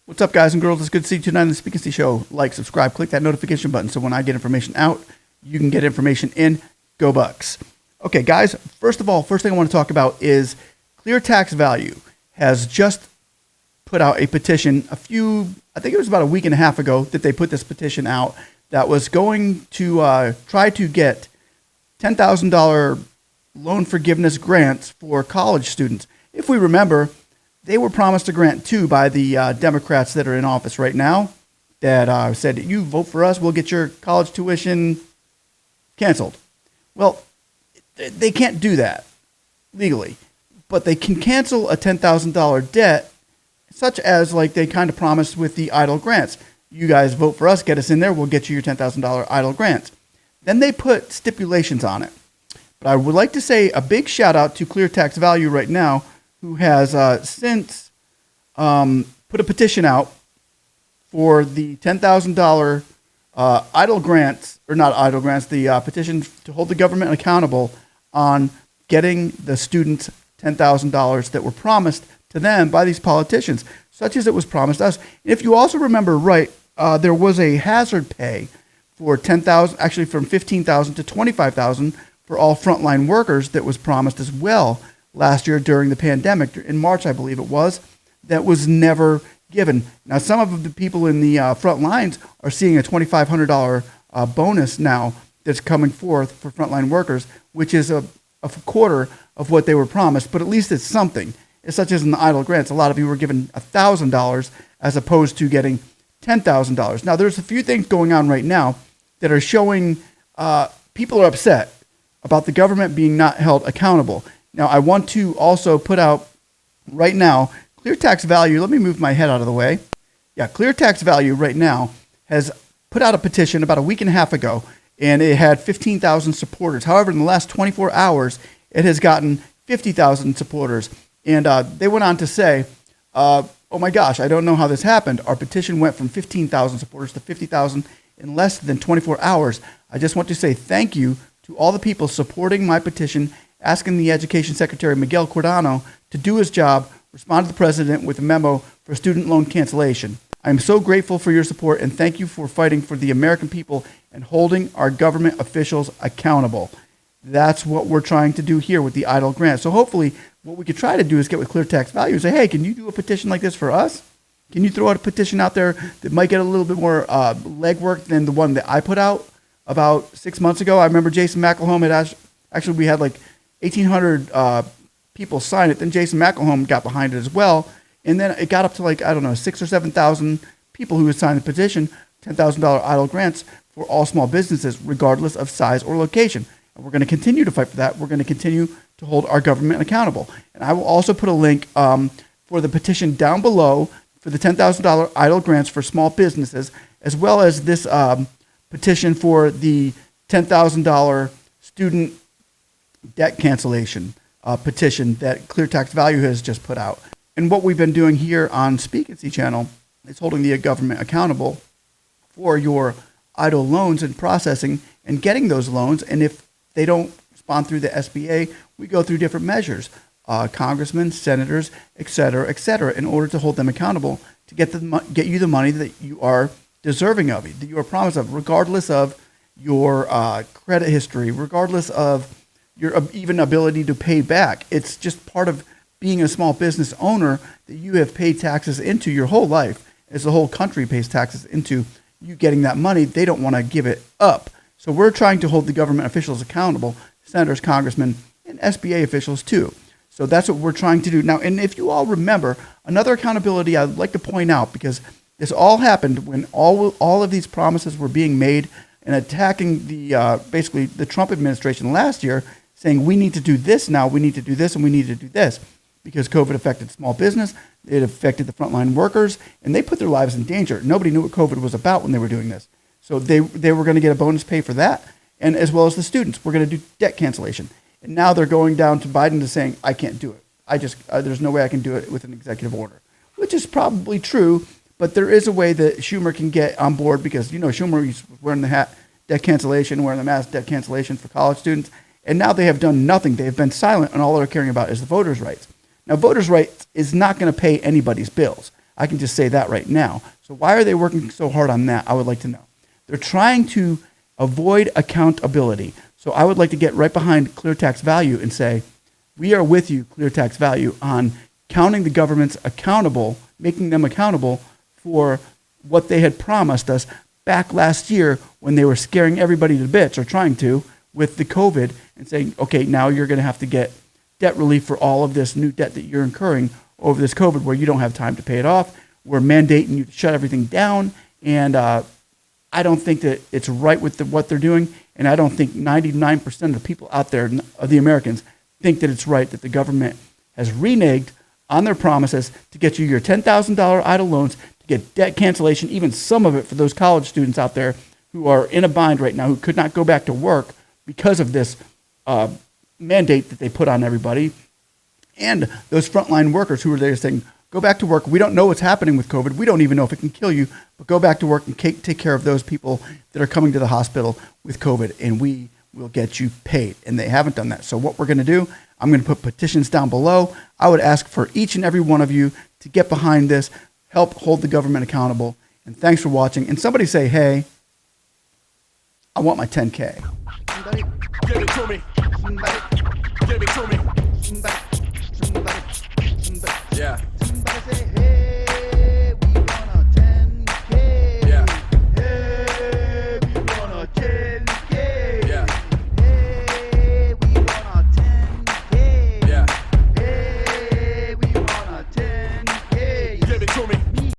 What's up, guys and girls? It's good to see you tonight on the Speakensee Show. Like, subscribe, click that notification button so when I get information out, you can get information in. Go Bucks. Okay, guys, first thing I want to talk about is Cleartax Value has just put out a petition I think it was about a week and a half ago that they put this petition out that was going to try to get $10,000 loan forgiveness grants for college students. If we remember, they were promised a grant too by the Democrats that are in office right now that said, you vote for us, we'll get your college tuition canceled. Well, they can't do that legally, but they can cancel a $10,000 debt, such as like they kind of promised with the Eidl grants. You guys vote for us, get us in there, we'll get you your $10,000 Eidl grants. Then they put stipulations on it. But I would like to say a big shout out to Cleartax Value right now, who has since put a petition out for the $10,000 Eidl grants, or not Eidl grants, the petition to hold the government accountable on getting the students $10,000 that were promised to them by these politicians, such as it was promised us. And if you also remember right, there was a hazard pay for $10,000, actually from $15,000 to $25,000 for all frontline workers that was promised as well last year during the pandemic, in March, I believe it was, that was never given. Now, some of the people in the front lines are seeing a $2,500 bonus now that's coming forth for frontline workers, which is a quarter of what they were promised, but at least it's something. It's such as in the Eidl grants, a lot of you were given $1,000 as opposed to getting $10,000. Now, there's a few things going on right now that are showing people are upset about the government being not held accountable. Now, I want to also put out right now, Cleartax Value, let me move my head out of the way. Yeah, Cleartax Value right now has put out a petition about a week and a half ago, and it had 15,000 supporters. However, in the last 24 hours, it has gotten 50,000 supporters. And they went on to say, oh my gosh, I don't know how this happened. Our petition went from 15,000 supporters to 50,000 in less than 24 hours. I just want to say thank you to all the people supporting my petition, asking the Education Secretary, Miguel Cordano, to do his job, respond to the President with a memo for student loan cancellation. I am so grateful for your support, and thank you for fighting for the American people and holding our government officials accountable. That's what we're trying to do here with the Eidl grant. So hopefully what we could try to do is get with Cleartax Value and say, hey, can you do a petition like this for us? Can you throw out a petition out there that might get a little bit more legwork than the one that I put out about 6 months ago? I remember Jason McElhone had actually, we had like 1,800 people sign it. Then Jason McElhone got behind it as well. And then it got up to like, I don't know, 6,000 or 7,000 people who had signed the petition, $10,000 Eidl grants for all small businesses, regardless of size or location. And we're going to continue to fight for that. We're going to continue to hold our government accountable. And I will also put a link for the petition down below for the $10,000 Eidl grants for small businesses, as well as this petition for the $10,000 student debt cancellation petition that Cleartax Value has just put out. And what we've been doing here on Speakensee channel is holding the government accountable for your Eidl loans and processing and getting those loans. And if they don't respond through the SBA, we go through different measures, congressmen, senators, et cetera, in order to hold them accountable to get you the money that you are deserving of, that you are promised of, regardless of your credit history, regardless of your even ability to pay back. It's just part of being a small business owner that you have paid taxes into your whole life, as the whole country pays taxes into you getting that money. They don't want to give it up. So we're trying to hold the government officials accountable, senators, congressmen, and SBA officials too. So that's what we're trying to do. Now, and if you all remember, another accountability I'd like to point out, because this all happened when all of these promises were being made and attacking the basically the Trump administration last year, saying we need to do this now, we need to do this, and we need to do this, because COVID affected small business, it affected the frontline workers, and they put their lives in danger. Nobody knew what COVID was about when they were doing this. So they were going to get a bonus pay for that, and as well as the students. We're going to do debt cancellation. And now they're going down to Biden to saying, I can't do it. There's no way I can do it with an executive order, which is probably true, but there is a way that Schumer can get on board, because, you know, Schumer was wearing the hat, debt cancellation, wearing the mask, debt cancellation for college students, and now they have done nothing. They have been silent, and all they're caring about is the voters' rights. Now, voters' rights is not going to pay anybody's bills. I can just say that right now. So why are they working so hard on that? I would like to know. They're trying to avoid accountability. So I would like to get right behind Cleartax Value and say, we are with you, Cleartax Value, on counting the governments accountable, making them accountable for what they had promised us back last year when they were scaring everybody to bits, or trying to, with the COVID, and saying, okay, now you're going to have to get debt relief for all of this new debt that you're incurring over this COVID, where you don't have time to pay it off. We're mandating you to shut everything down, and I don't think that it's right with what they're doing, and I don't think 99% of the people out there, of the Americans, think that it's right that the government has reneged on their promises to get you your $10,000 Eidl loans, to get debt cancellation, even some of it for those college students out there who are in a bind right now, who could not go back to work because of this mandate that they put on everybody, and those frontline workers who are there saying, go back to work. We don't know what's happening with COVID. We don't even know if it can kill you, but go back to work and take care of those people that are coming to the hospital with COVID, and we will get you paid. And they haven't done that. So what we're going to do, I'm going to put petitions down below. I would ask for each and every one of you to get behind this, help hold the government accountable. And thanks for watching. And somebody say, hey, I want my 10K. Somebody, give it to me. Somebody, give it to me. Somebody, yeah. Somebody say, hey.